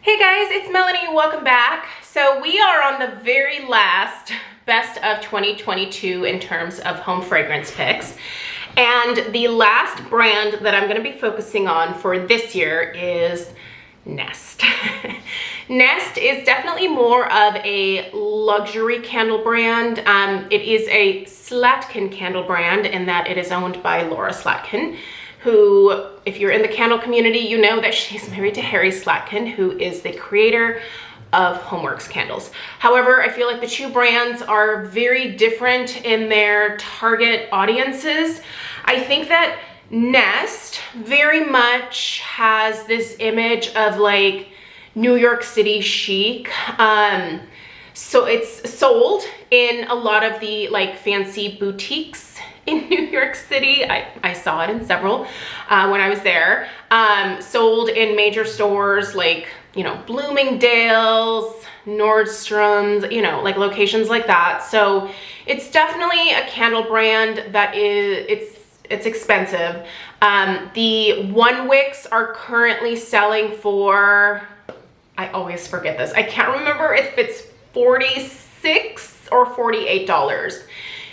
Hey guys, it's Melanie. Welcome back. So we are on the very last best of 2022 in terms of home fragrance picks. And the last brand that I'm going to be focusing on for this year is Nest. Nest is definitely more of a luxury candle brand. It is a Slatkin candle brand in that it is owned by Laura Slatkin, who, if you're in the candle community, you know that she's married to Harry Slatkin, who is the creator of Homeworx candles. However, I feel like the two brands are very different in their target audiences. I think that Nest very much has this image of like New York City chic. So it's sold in a lot of the like fancy boutiques in New York City. I saw it in several when I was there. Sold in major stores like, you know, Bloomingdale's, Nordstrom's, you know, like locations like that. So it's definitely a candle brand that it's expensive. The one wicks are currently selling for, I always forget this, I can't remember if it's $46 or $48.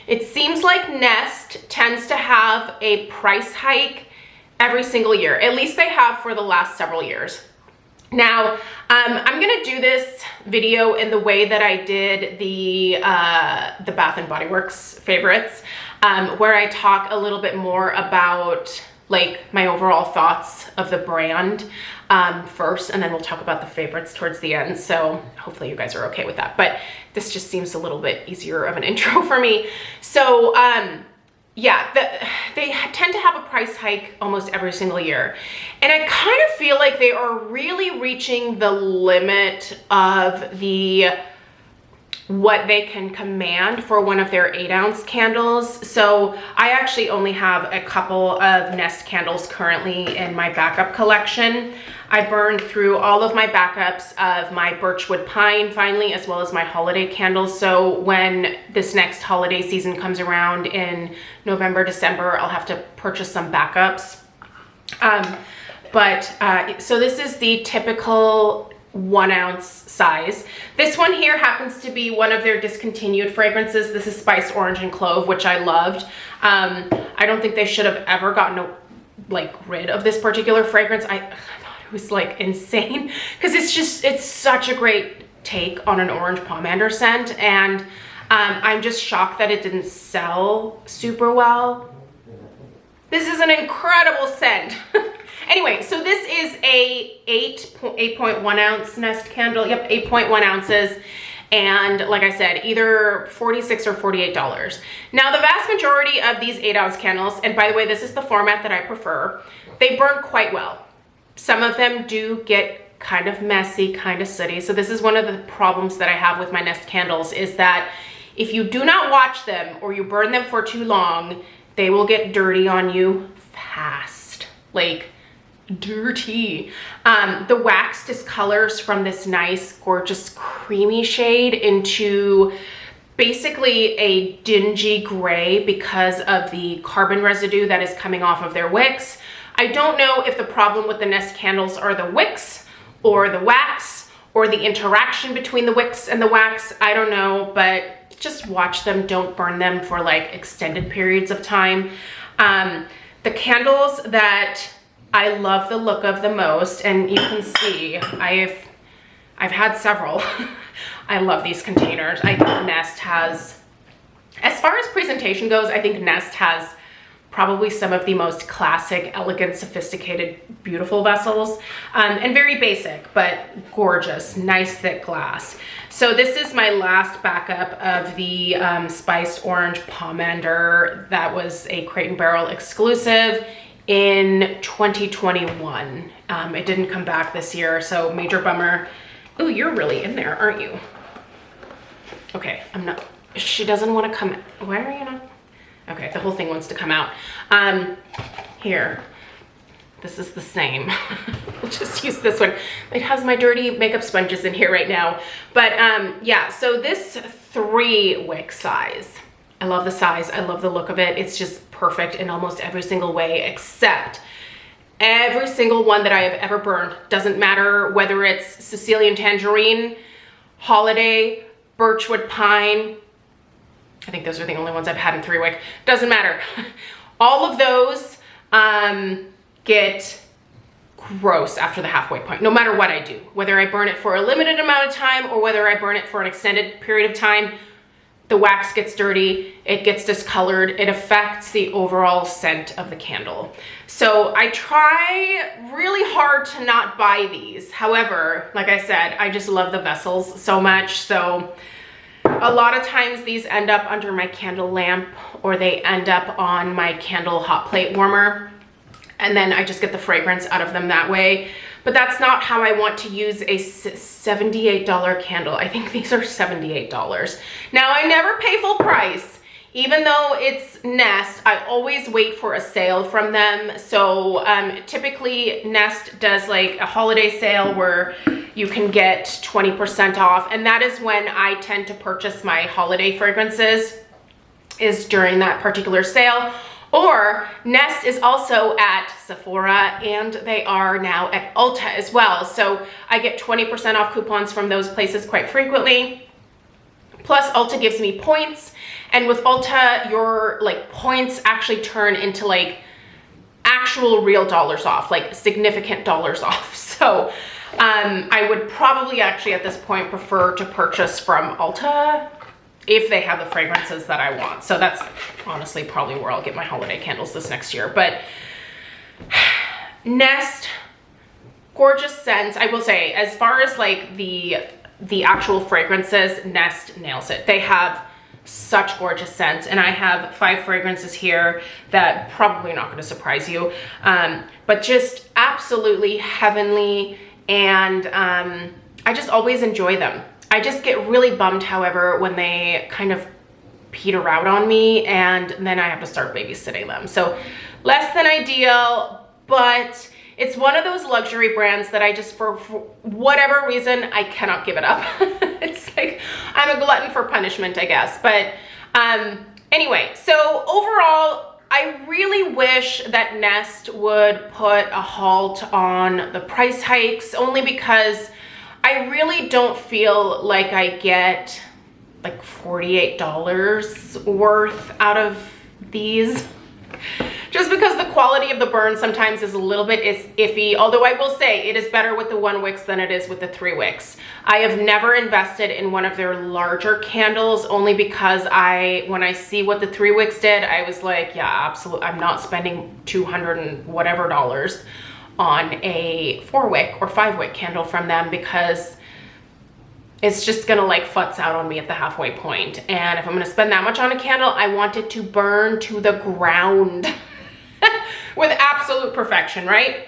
It seems like Nest tends to have a price hike every single year. At least they have for the last several years. Now, I'm gonna do this video in the way that I did the Bath and Body Works favorites, where I talk a little bit more about like my overall thoughts of the brand first, and then we'll talk about the favorites towards the end. So hopefully you guys are okay with that, but this just seems a little bit easier of an intro for me. So yeah, they tend to have a price hike almost every single year. And I kind of feel like they are really reaching the limit of what they can command for one of their 8-ounce candles. So I actually only have a couple of Nest candles currently in my backup collection. I burned through all of my backups of my Birchwood Pine finally, as well as my holiday candles. So when this next holiday season comes around in November, December, I'll have to purchase some backups. So this is the typical 1-ounce size. This one here happens to be one of their discontinued fragrances. This is Spiced Orange and Clove, which I loved. I don't think they should have ever gotten rid of this particular fragrance. I thought it was like insane because it's such a great take on an orange pomander scent, and I'm just shocked that it didn't sell super well. This is an incredible scent. Anyway, so this is a 8.1 ounce Nest candle. Yep, 8.1 ounces. And like I said, either $46 or $48. Now, the vast majority of these 8-ounce candles, and by the way, this is the format that I prefer, they burn quite well. Some of them do get kind of messy, kind of sooty. So this is one of the problems that I have with my Nest candles, is that if you do not watch them or you burn them for too long, they will get dirty on you fast. Like, dirty. The wax discolors from this nice, gorgeous, creamy shade into basically a dingy gray because of the carbon residue that is coming off of their wicks. I don't know if the problem with the Nest candles are the wicks or the wax or the interaction between the wicks and the wax. I don't know, but just watch them. Don't burn them for like extended periods of time. The candles that I love the look of the most, and you can see I've had several. I love these containers. I think Nest has, as far as presentation goes, I think Nest has probably some of the most classic, elegant, sophisticated, beautiful vessels, and very basic, but gorgeous, nice thick glass. So this is my last backup of the Spiced Orange Pomander. That was a Crate & Barrel exclusive in 2021. It didn't come back this year, so major bummer. Oh, you're really in there, aren't you? Okay, I'm not, she doesn't want to come, why are you not? Okay, the whole thing wants to come out. Here, this is the same. We'll just use this one. It has my dirty makeup sponges in here right now. But yeah, so this 3-wick size, I love the size, I love the look of it. It's just perfect in almost every single way, except Every single one that I have ever burned, doesn't matter whether it's Sicilian Tangerine, Holiday, Birchwood Pine. I think those are the only ones I've had in 3-wick. Doesn't matter. All of those get gross after the halfway point, no matter what I do. Whether I burn it for a limited amount of time or whether I burn it for an extended period of time, the wax gets dirty, it gets discolored, it affects the overall scent of the candle. So I try really hard to not buy these. However, like I said, I just love the vessels so much. So a lot of times these end up under my candle lamp or they end up on my candle hot plate warmer. And then I just get the fragrance out of them that way. But that's not how I want to use a $78 candle. I think these are $78. Now, I never pay full price. Even though it's Nest, I always wait for a sale from them. So typically Nest does like a holiday sale where you can get 20% off. And that is when I tend to purchase my holiday fragrances, is during that particular sale. Or Nest is also at Sephora and they are now at Ulta as well. So I get 20% off coupons from those places quite frequently. Plus Ulta gives me points. And with Ulta, your like points actually turn into like actual real dollars off, like significant dollars off. So I would probably actually at this point prefer to purchase from Ulta if they have the fragrances that I want. So that's honestly probably where I'll get my holiday candles this next year. But Nest, gorgeous scents. I will say, as far as like the actual fragrances, Nest nails it. They have such gorgeous scents, and I have 5 fragrances here that probably not going to surprise you, but just absolutely heavenly, and I just always enjoy them. I just get really bummed, however, when they kind of peter out on me and then I have to start babysitting them. So less than ideal, but it's one of those luxury brands that I just, for whatever reason, I cannot give it up. It's like I'm a glutton for punishment, I guess. But anyway, so overall, I really wish that Nest would put a halt on the price hikes, only because I really don't feel like I get like $48 worth out of these. Just because the quality of the burn sometimes is a little bit iffy, although I will say it is better with the 1 wicks than it is with the 3 wicks. I have never invested in one of their larger candles, only because when I see what the 3 wicks did, I was like, yeah, absolutely, I'm not spending $200 and whatever dollars on a 4 wick or 5 wick candle from them, because it's just gonna like futz out on me at the halfway point. And if I'm gonna spend that much on a candle, I want it to burn to the ground with absolute perfection, right?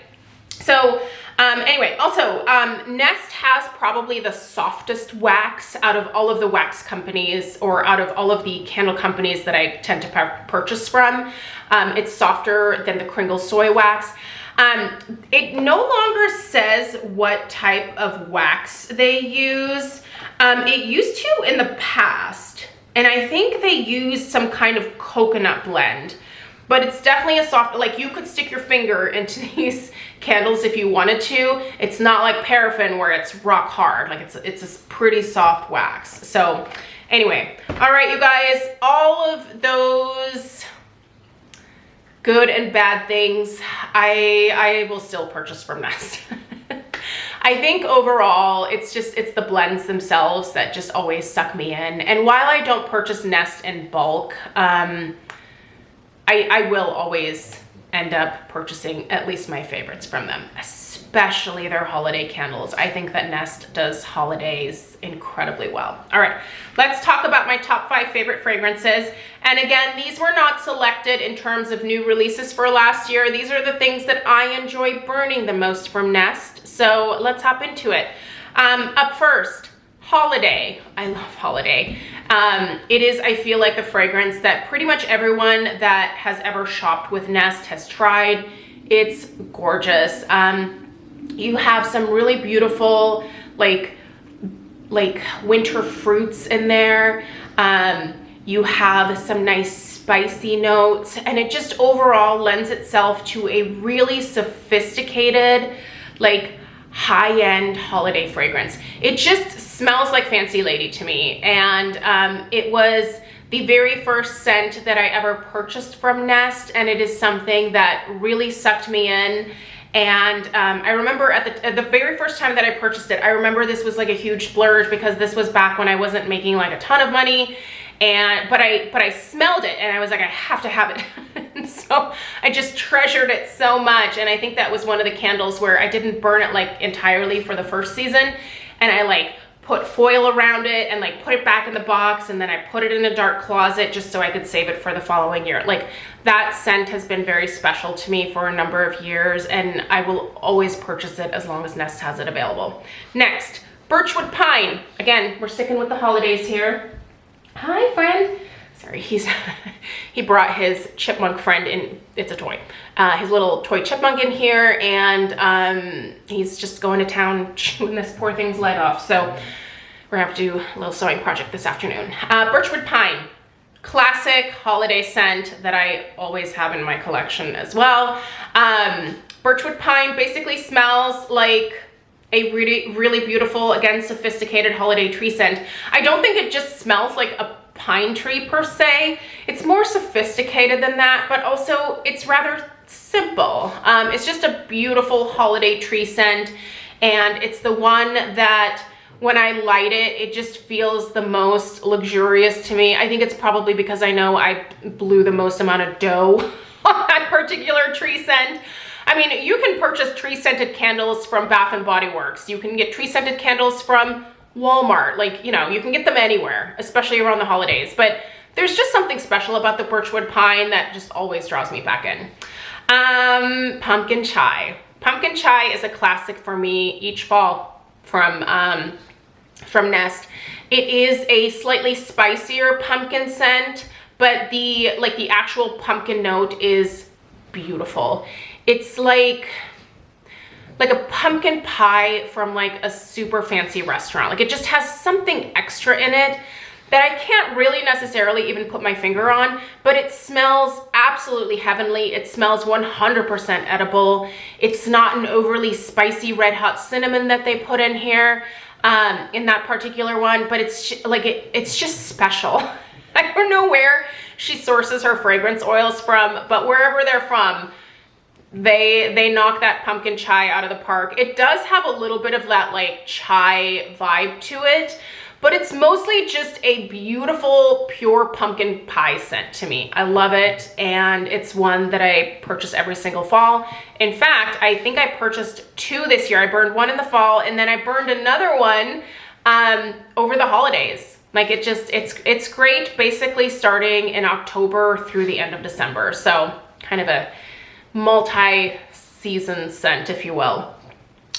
So anyway, also Nest has probably the softest wax out of all of the wax companies, or out of all of the candle companies that I tend to purchase from. It's softer than the Kringle soy wax. It no longer says what type of wax they use. It used to in the past, and I think they used some kind of coconut blend, but it's definitely a soft, like you could stick your finger into these candles if you wanted to. It's not like paraffin where it's rock hard, like it's a pretty soft wax. So anyway, all right, you guys, all of those good and bad things, I will still purchase from Nest. I think overall, it's the blends themselves that just always suck me in. And while I don't purchase Nest in bulk, I will always end up purchasing at least my favorites from them, especially their holiday candles. I think that Nest does holidays incredibly well. All right, let's talk about my top 5 favorite fragrances. And again, these were not selected in terms of new releases for last year. These are the things that I enjoy burning the most from Nest. So let's hop into it. Up first, Holiday. I love Holiday. It is, I feel like, the fragrance that pretty much everyone that has ever shopped with Nest has tried. It's gorgeous. You have some really beautiful like winter fruits in there. You have some nice spicy notes, and it just overall lends itself to a really sophisticated, like high-end holiday fragrance. It just smells like Fancy Lady to me, and it was the very first scent that I ever purchased from Nest, and it is something that really sucked me in. And I remember at the very first time that I purchased it, I remember this was like a huge splurge because this was back when I wasn't making like a ton of money, but I smelled it and I was like, I have to have it. And so I just treasured it so much, and I think that was one of the candles where I didn't burn it like entirely for the first season, and I like put foil around it and like put it back in the box, and then I put it in a dark closet just so I could save it for the following year. Like, that scent has been very special to me for a number of years, and I will always purchase it as long as Nest has it available. Next, Birchwood Pine. Again, we're sticking with the holidays here. Hi, friend. Sorry, he brought his chipmunk friend in. It's a toy. His little toy chipmunk in here, and he's just going to town chewing this poor thing's leg off. So we're gonna have to do a little sewing project this afternoon. Birchwood Pine, classic holiday scent that I always have in my collection as well. Birchwood Pine basically smells like a really, really beautiful, again, sophisticated holiday tree scent. I don't think it just smells like a pine tree per se. It's more sophisticated than that, but also it's rather simple. It's just a beautiful holiday tree scent, and it's the one that when I light it, it just feels the most luxurious to me. I think it's probably because I know I blew the most amount of dough on that particular tree scent. I mean, you can purchase tree scented candles from Bath & Body Works. You can get tree scented candles from Walmart. Like, you know, you can get them anywhere, especially around the holidays. But there's just something special about the Birchwood Pine that just always draws me back in. Pumpkin Chai. Pumpkin Chai is a classic for me each fall from Nest. It is a slightly spicier pumpkin scent, but the actual pumpkin note is beautiful. It's like a pumpkin pie from like a super fancy restaurant. Like, it just has something extra in it that I can't really necessarily even put my finger on, but it smells absolutely heavenly. It smells 100% edible. It's not an overly spicy red hot cinnamon that they put in here in that particular one, but it's just special. I don't know where she sources her fragrance oils from, but wherever they're from, they knock that pumpkin chai out of the park. It does have a little bit of that like chai vibe to it, but it's mostly just a beautiful pure pumpkin pie scent to me. I love it, and it's one that I purchase every single fall. In fact, I think I purchased 2 this year. I burned one in the fall, and then I burned another one over the holidays. Like, it's great basically starting in October through the end of December. So kind of a multi-season scent, if you will.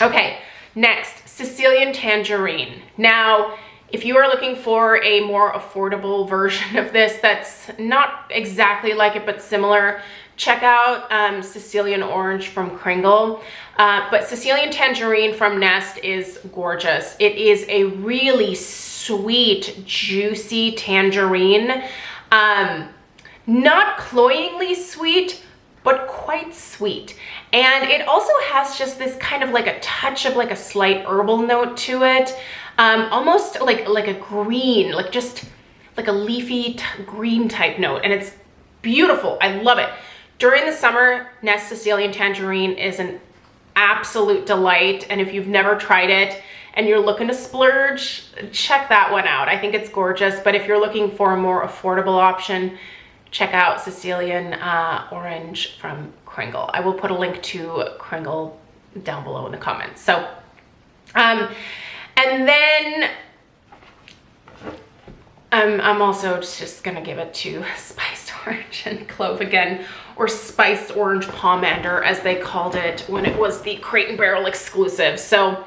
Okay, next, Sicilian Tangerine. Now, if you are looking for a more affordable version of this that's not exactly like it but similar, check out Sicilian Orange from Kringle. But Sicilian Tangerine from Nest is gorgeous. It is a really sweet, juicy tangerine. Not cloyingly sweet, but quite sweet. And it also has just this kind of like a touch of like a slight herbal note to it. Almost like a green, like just like a leafy green type note. And it's beautiful. I love it. During the summer, Nest Sicilian Tangerine is an absolute delight. And if you've never tried it and you're looking to splurge, check that one out. I think it's gorgeous. But if you're looking for a more affordable option, check out Sicilian Orange from Kringle. I will put a link to Kringle down below in the comments. So, and then I'm also just gonna give it to Spiced Orange and Clove again, or Spiced Orange Pomander as they called it when it was the Crate & Barrel exclusive. So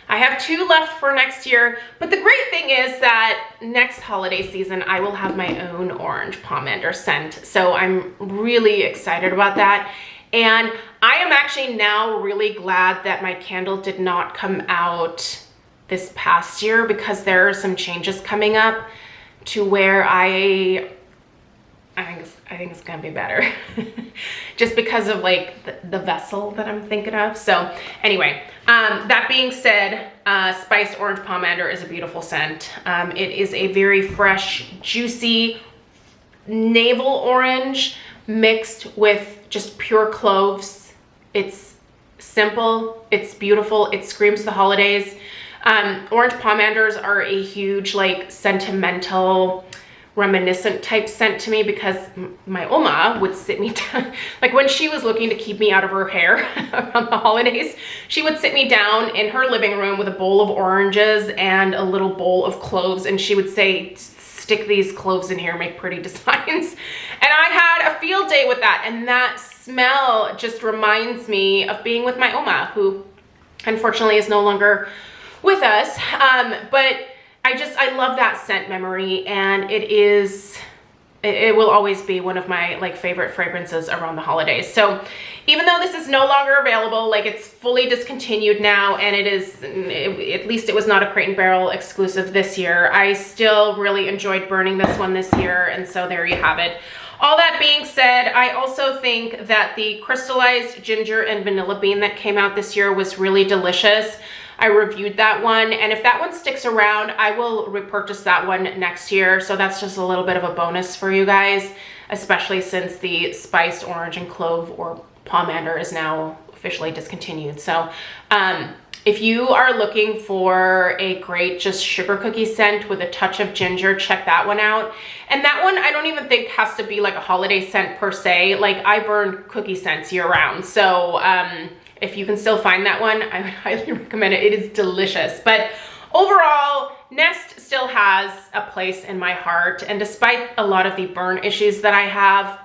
I have 2 left for next year, but the great thing is that next holiday season, I will have my own orange pomander scent. So I'm really excited about that. And I am actually now really glad that my candle did not come out this past year, because there are some changes coming up to where I I think it's gonna be better. Just because of like the vessel that I'm thinking of. So anyway, that being said, Spiced Orange Pomander is a beautiful scent. It is a very fresh, juicy navel orange mixed with just pure cloves. It's simple, it's beautiful, it screams the holidays. Orange pomanders are a huge, like, sentimental, reminiscent type scent to me because my Oma would sit me down, like when she was looking to keep me out of her hair around the holidays, she would sit me down in her living room with a bowl of oranges and a little bowl of cloves, and she would say, stick these cloves in here, make pretty designs. And I had a field day with that, and that smell just reminds me of being with my Oma, who unfortunately is no longer with us, but I love that scent memory, and it will always be one of my like favorite fragrances around the holidays. So even though this is no longer available, like it's fully discontinued now, and at least it was not a Crate and Barrel exclusive this year, I still really enjoyed burning this one this year, and so there you have it. All that being said, I also think that the crystallized ginger and vanilla bean that came out this year was really delicious. I reviewed that one, and if that one sticks around, I will repurchase that one next year. So that's just a little bit of a bonus for you guys, especially since the spiced orange and clove or pomander is now officially discontinued. So if you are looking for a great just sugar cookie scent with a touch of ginger, check that one out. And that one I don't even think has to be like a holiday scent per se. Like I burn cookie scents year round. So if you can still find that one, I would highly recommend it. It is delicious. But overall, Nest still has a place in my heart. And despite a lot of the burn issues that I have,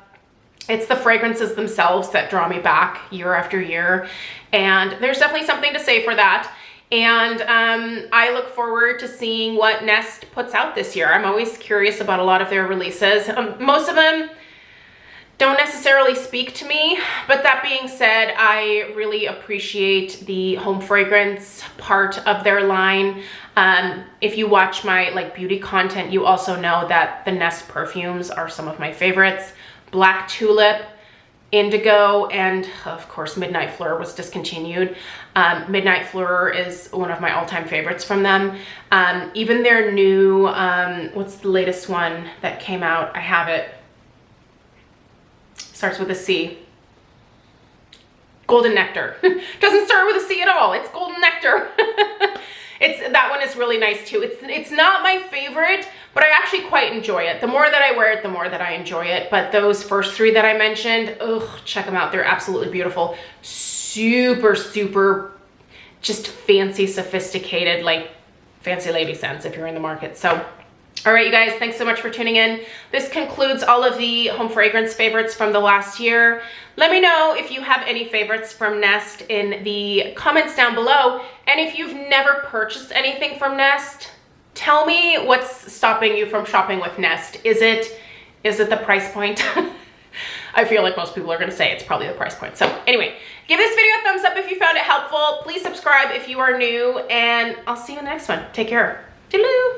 it's the fragrances themselves that draw me back year after year. And there's definitely something to say for that. And I look forward to seeing what Nest puts out this year. I'm always curious about a lot of their releases. Most of them don't necessarily speak to me, but that being said, I really appreciate the home fragrance part of their line. If you watch my like beauty content, you also know that the Nest perfumes are some of my favorites. Black Tulip, Indigo, and of course Midnight Fleur was discontinued. Midnight Fleur is one of my all-time favorites from them. Even their new, what's the latest one that came out? I have it. Starts with a C. Golden Nectar. Doesn't start with a C at all. It's Golden Nectar. That one is really nice too. It's not my favorite, but I actually quite enjoy it. The more that I wear it, the more that I enjoy it. But those first three that I mentioned, check them out. They're absolutely beautiful. Super, super, just fancy, sophisticated, like fancy lady scents if you're in the market. So, all right, you guys, thanks so much for tuning in. This concludes all of the home fragrance favorites from the last year. Let me know if you have any favorites from Nest in the comments down below. And if you've never purchased anything from Nest, tell me what's stopping you from shopping with Nest. Is it the price point? I feel like most people are gonna say it's probably the price point. So anyway, give this video a thumbs up if you found it helpful. Please subscribe if you are new, and I'll see you in the next one. Take care. Toodaloo.